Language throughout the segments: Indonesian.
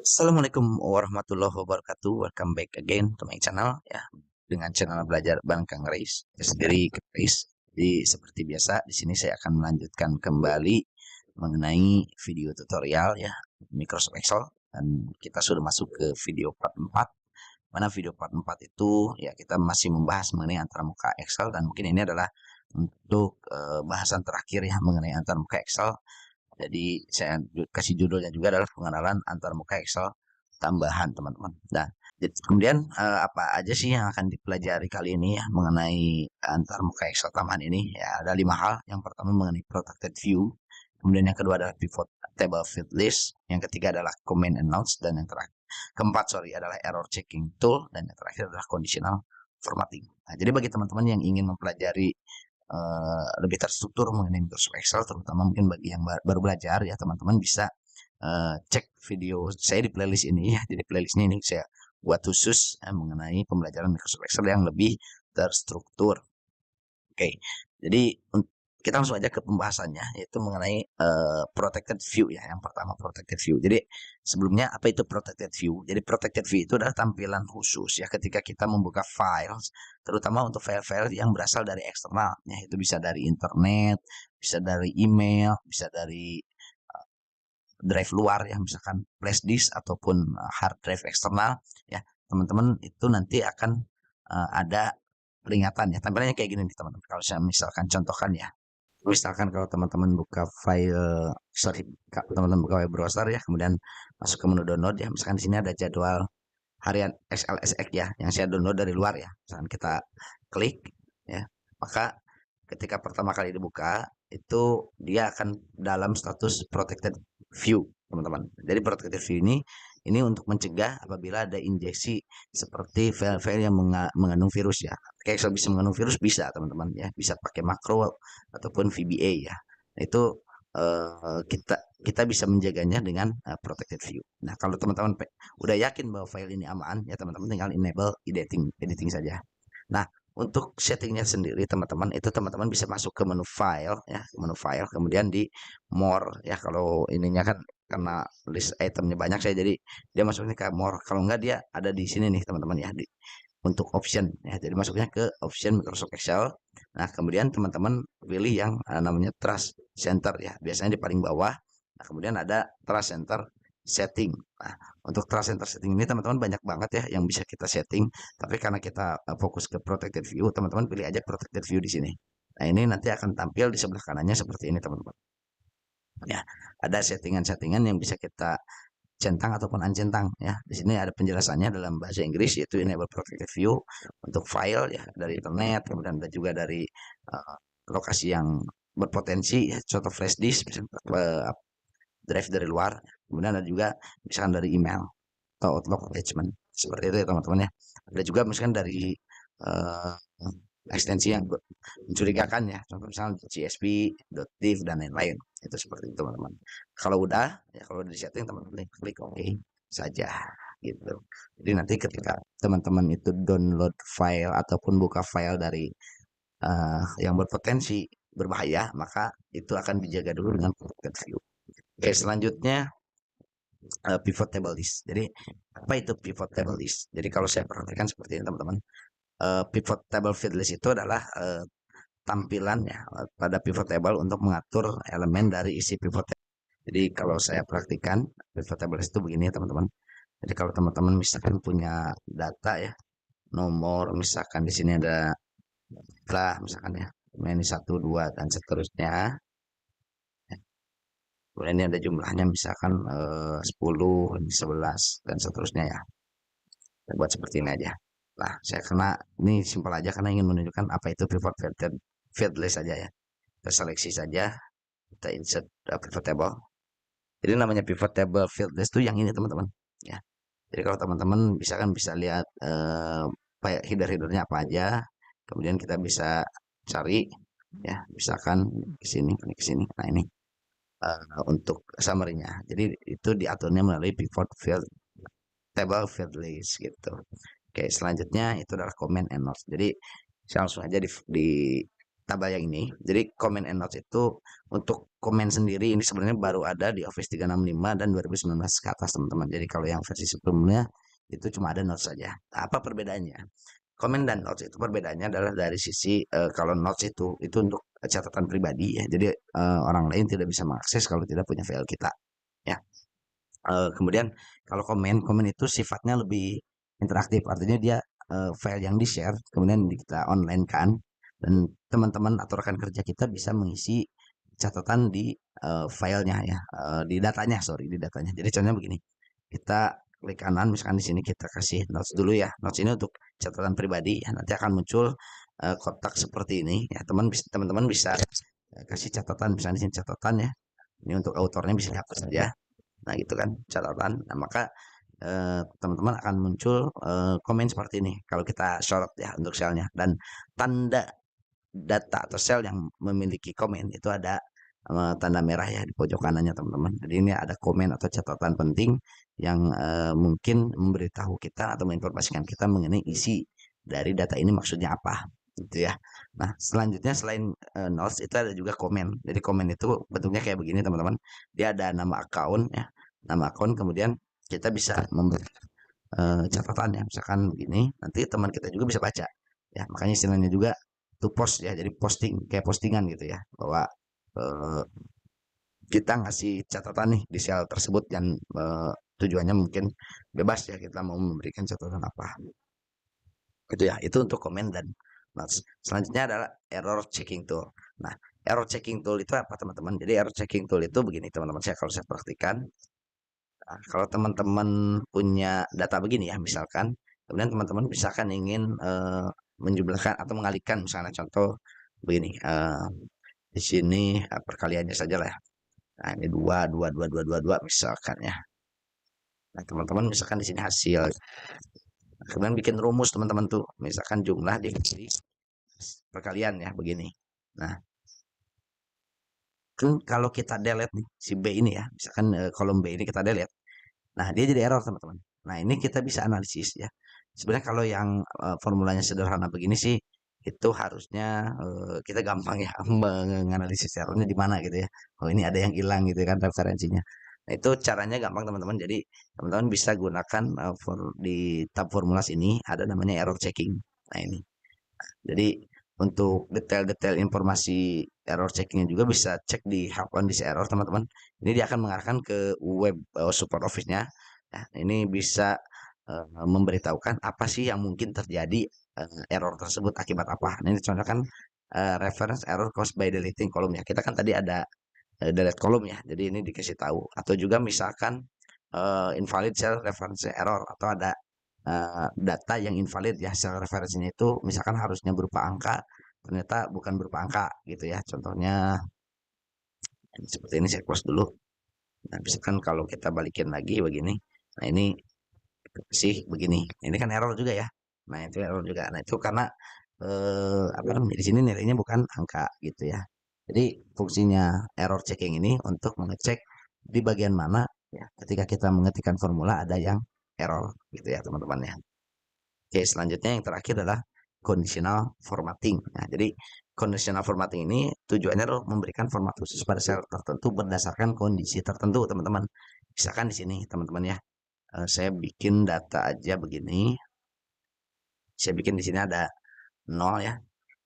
Assalamualaikum warahmatullahi wabarakatuh. Welcome back again to my channel ya. Dengan channel belajar bareng Kang Reis. Saya sendiri Kang Reis. Jadi seperti biasa di sini saya akan melanjutkan kembali mengenai video tutorial ya Microsoft Excel, dan kita sudah masuk ke video part 4. Mana video part 4 itu ya kita masih membahas mengenai antarmuka Excel, dan mungkin ini adalah untuk bahasan terakhir ya mengenai antarmuka Excel. Jadi saya kasih judulnya juga adalah pengenalan antarmuka Excel tambahan, teman-teman. Nah, jadi kemudian apa aja sih yang akan dipelajari kali ini ya mengenai antarmuka Excel tambahan ini? Ya, ada 5 hal. Yang pertama mengenai protected view, kemudian yang kedua adalah pivot table fit list, yang ketiga adalah comment and notes, dan yang terakhir keempat adalah error checking tool, dan yang terakhir adalah conditional formatting. Nah, jadi bagi teman-teman yang ingin mempelajari lebih terstruktur mengenai Microsoft Excel, terutama mungkin bagi yang baru belajar ya, teman-teman bisa cek video saya di playlist ini ya. Jadi playlistnya ini saya buat khusus mengenai pembelajaran Microsoft Excel yang lebih terstruktur. Oke, jadi kita langsung aja ke pembahasannya, yaitu mengenai protected view ya. Yang pertama protected view. Jadi sebelumnya apa itu protected view? Jadi protected view itu adalah tampilan khusus ya ketika kita membuka files, terutama untuk file-file yang berasal dari eksternal ya. Itu bisa dari internet, bisa dari email, bisa dari drive luar ya, misalkan flash disk ataupun hard drive eksternal ya. Teman-teman itu nanti akan ada peringatan ya. Tampilannya kayak gini nih, teman-teman. Kalau saya misalkan contohkan ya, misalkan kalau teman-teman buka file, teman-teman buka web browser ya, kemudian masuk ke menu download ya, misalkan di sini ada jadwal harian XLSX ya, yang saya download dari luar ya. Misalkan kita klik ya, maka ketika pertama kali dibuka itu dia akan dalam status protected view, teman-teman. Jadi protected view ini untuk mencegah apabila ada injeksi seperti file-file yang mengandung virus ya. Kayak Excel bisa mengandung virus, bisa teman-teman ya, bisa pakai makro ataupun VBA ya. Nah, itu kita kita bisa menjaganya dengan protected view. Nah, kalau teman-teman udah yakin bahwa file ini aman ya, teman-teman tinggal enable editing saja. Nah, untuk settingnya sendiri, teman-teman, itu teman-teman bisa masuk ke menu file ya, menu file, kemudian di more ya. Kalau ininya kan karena list itemnya banyak, saya jadi dia masuknya ke more. Kalau enggak, dia ada di sini nih, teman-teman ya, untuk option ya. Jadi masuknya ke option Microsoft Excel. Nah, kemudian teman-teman pilih yang namanya Trust Center ya, biasanya di paling bawah. Nah, kemudian ada Trust Center setting. Nah, untuk Trust Center setting ini teman-teman banyak banget ya yang bisa kita setting, tapi karena kita fokus ke protected view, teman-teman pilih aja protected view di sini. Nah, ini nanti akan tampil di sebelah kanannya seperti ini, teman-teman. Ya, ada settingan-settingan yang bisa kita centang ataupun uncentang ya. Di sini ada penjelasannya dalam bahasa Inggris, yaitu enable protected view untuk file ya dari internet, kemudian ada juga dari lokasi yang berpotensi ya, contoh flash disk, drive dari luar, kemudian ada juga misalkan dari email atau Outlook attachment seperti itu ya, teman-teman ya. Ada juga misalkan dari uh, ekstensi yang mencurigakan ya, contoh misalnya CSV, .div, dan lain-lain. Itu seperti itu, teman-teman. Kalau udah ya, kalau udah di setting, teman-teman klik OK saja gitu. Jadi nanti ketika teman-teman itu download file ataupun buka file dari yang berpotensi berbahaya, maka itu akan dijaga dulu dengan protected view. Oke, selanjutnya pivot table list. Jadi apa itu pivot table list? Jadi kalau saya perhatikan seperti ini, teman-teman. Pivot table fit list itu adalah tampilan ya pada pivot table untuk mengatur elemen dari isi pivot table. Jadi kalau saya praktikan pivot table list itu begini ya, teman-teman. Jadi kalau teman-teman misalkan punya data ya, nomor misalkan di sini ada lah misalkan ya, ini 1, 2 dan seterusnya. Kemudian ini ada jumlahnya misalkan 10, 11 dan seterusnya ya. Saya buat seperti ini aja. Nah, saya kena ini simpel aja karena ingin menunjukkan apa itu pivot field list saja ya. Kita seleksi saja, kita insert pivot table. Jadi namanya pivot table field list itu yang ini, teman-teman. Ya. Jadi kalau teman-teman bisa lihat header-headernya apa aja, kemudian kita bisa cari ya, misalkan ke sini, ke sini. Nah, ini untuk summary-nya. Jadi itu diaturnya melalui pivot field table field list gitu. Oke, selanjutnya itu adalah comment and notes. Jadi saya langsung aja di tabel yang ini. Jadi comment and notes itu untuk komen sendiri ini sebenarnya baru ada di Office 365 dan 2019 ke atas teman-teman. Jadi kalau yang versi sebelumnya itu cuma ada notes saja. Nah, apa perbedaannya? Comment dan notes itu perbedaannya adalah dari sisi kalau notes itu untuk catatan pribadi ya. Jadi orang lain tidak bisa mengakses kalau tidak punya file kita ya. Kemudian kalau komen itu sifatnya lebih interaktif, artinya dia file yang di-share, kemudian kita online kan, dan teman-teman atau rekan kerja kita bisa mengisi catatan di filenya ya, di datanya, sorry, di datanya. Jadi contohnya begini, kita klik kanan, misalkan di sini kita kasih notes dulu ya. Notes ini untuk catatan pribadi, ya, nanti akan muncul kotak seperti ini. Ya, teman-teman bisa kasih catatan, misalnya di sini catatan ya. Ini untuk autornya bisa dihapus saja. Nah, gitu kan catatan. Nah, maka teman-teman akan muncul komen seperti ini kalau kita sorot ya untuk selnya, dan tanda data atau sel yang memiliki komen itu ada tanda merah ya di pojok kanannya teman-teman. Jadi ini ada komen atau catatan penting yang mungkin memberitahu kita atau menginformasikan kita mengenai isi dari data ini maksudnya apa gitu ya. Nah, selanjutnya selain notes itu ada juga komen. Jadi komen itu bentuknya kayak begini teman-teman. Dia ada nama akun ya, nama akun, kemudian kita bisa memberi catatan ya, misalkan begini, nanti teman kita juga bisa baca ya. Makanya istilahnya juga to post ya, jadi posting kayak postingan gitu ya, bahwa eh, kita ngasih catatan nih di sel tersebut, dan tujuannya mungkin bebas ya, kita mau memberikan catatan apa gitu ya. Itu untuk komen dan notes. Selanjutnya adalah error checking tool. Nah, error checking tool itu apa teman-teman? Jadi error checking tool itu begini teman-teman, kalau saya praktikan. Nah, kalau teman-teman punya data begini ya, misalkan, kemudian teman-teman misalkan ingin menjumlahkan atau mengalihkan, misalnya contoh begini, di sini perkaliannya saja lah ya. Nah, ini dua, dua, dua, dua, dua, dua, misalkan ya. Nah, teman-teman misalkan di sini hasil. Nah, kemudian bikin rumus teman-teman tuh, misalkan jumlah dikali perkalian ya, begini. Nah, kan kalau kita delete nih, si B ini ya, misalkan kolom B ini kita delete. Nah, dia jadi error teman-teman. Nah, ini kita bisa analisis ya. Sebenarnya kalau yang formulanya sederhana begini sih, itu harusnya kita gampang ya menganalisis errornya di mana gitu ya. Oh, ini ada yang hilang gitu kan referensinya. Nah, itu caranya gampang teman-teman. Jadi teman-teman bisa gunakan di tab formulas ini ada namanya error checking. Nah, ini. Jadi untuk detail-detail informasi error checkingnya juga bisa cek di help on this error teman-teman. Ini dia akan mengarahkan ke web support office-nya. Ya, ini bisa memberitahukan apa sih yang mungkin terjadi error tersebut akibat apa. Nah, ini contohnya kan reference error caused by deleting column ya. Kita kan tadi ada delete column ya. Jadi ini dikasih tahu. Atau juga misalkan invalid cell reference error, atau ada data yang invalid ya, cell referensinya itu misalkan harusnya berupa angka, ternyata bukan berupa angka gitu ya. Contohnya seperti ini, saya close dulu. Nah, misalkan kalau kita balikin lagi begini, nah ini sih begini, ini kan error juga ya. Nah, itu error juga. Nah, itu karena apa namanya, di sini nilainya bukan angka gitu ya. Jadi fungsinya error checking ini untuk mengecek di bagian mana ya ketika kita mengetikkan formula ada yang error gitu ya teman-teman ya. Oke, selanjutnya yang terakhir adalah conditional formatting. Nah, jadi conditional formatting ini tujuannya adalah memberikan format khusus pada sel tertentu berdasarkan kondisi tertentu, teman-teman. Misalkan di sini, teman-teman ya, saya bikin data aja begini. Saya bikin di sini ada 0 ya.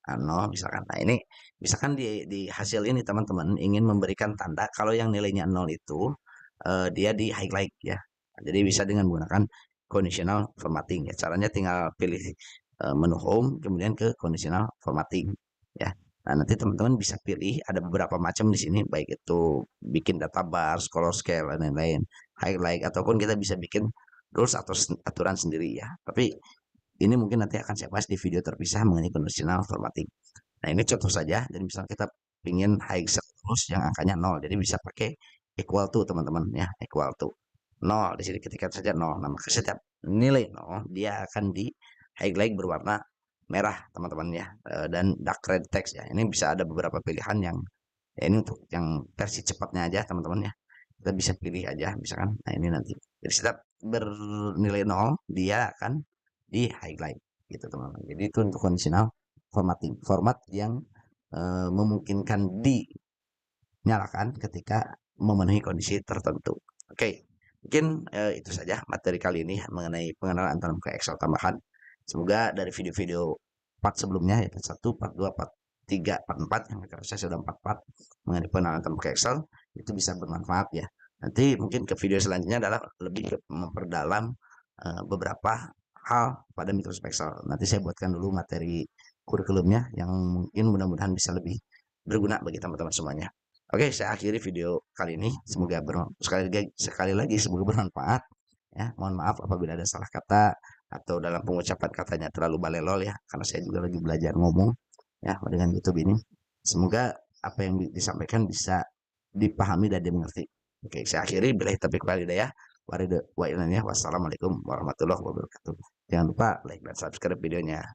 Nah, 0 misalkan. Nah, ini misalkan di hasil ini teman-teman ingin memberikan tanda kalau yang nilainya 0 itu dia di highlight ya. Jadi bisa dengan menggunakan conditional formatting ya. Caranya tinggal pilih menu home, kemudian ke conditional formatting ya. Nah, nanti teman-teman bisa pilih ada beberapa macam di sini, baik itu bikin data bar, color scale dan lain-lain, highlight, ataupun kita bisa bikin rules atau aturan sendiri ya. Tapi ini mungkin nanti akan saya bahas di video terpisah mengenai conditional formatting. Nah, ini contoh saja. Jadi misalnya kita ingin high set terus yang angkanya 0, jadi bisa pakai equal to teman-teman ya, equal to 0. Di sini ketika saja 0. Nah, maka setiap nilai 0 dia akan di highlight berwarna merah teman-teman ya, dan dark red text ya. Ini bisa ada beberapa pilihan yang ya, ini untuk yang versi cepatnya aja teman-teman ya. Kita bisa pilih aja misalkan. Nah, ini nanti. Jadi setiap bernilai 0 dia akan di highlight gitu teman-teman. Jadi itu untuk conditional formatting, format yang memungkinkan dinyalakan ketika memenuhi kondisi tertentu. Oke, mungkin itu saja materi kali ini mengenai pengenalan antar muka Excel tambahan. Semoga dari video-video part sebelumnya, ya part 1, part 2, part 3, part 4, yang saya sudah 4 part mengenai pengenalan antar muka Excel, itu bisa bermanfaat ya. Nanti mungkin ke video selanjutnya adalah lebih ke memperdalam beberapa hal pada Microsoft Excel. Nanti saya buatkan dulu materi kurikulumnya yang mungkin mudah-mudahan bisa lebih berguna bagi teman-teman semuanya. Oke, saya akhiri video kali ini. Semoga sekali lagi semoga bermanfaat. Ya, mohon maaf apabila ada salah kata atau dalam pengucapan katanya terlalu balelol ya, karena saya juga lagi belajar ngomong ya dengan YouTube ini. Semoga apa yang disampaikan bisa dipahami dan dimengerti. Oke, saya akhiri. Bila taufiq wal hidayah. Wassalamualaikum warahmatullahi wabarakatuh. Jangan lupa like dan subscribe videonya.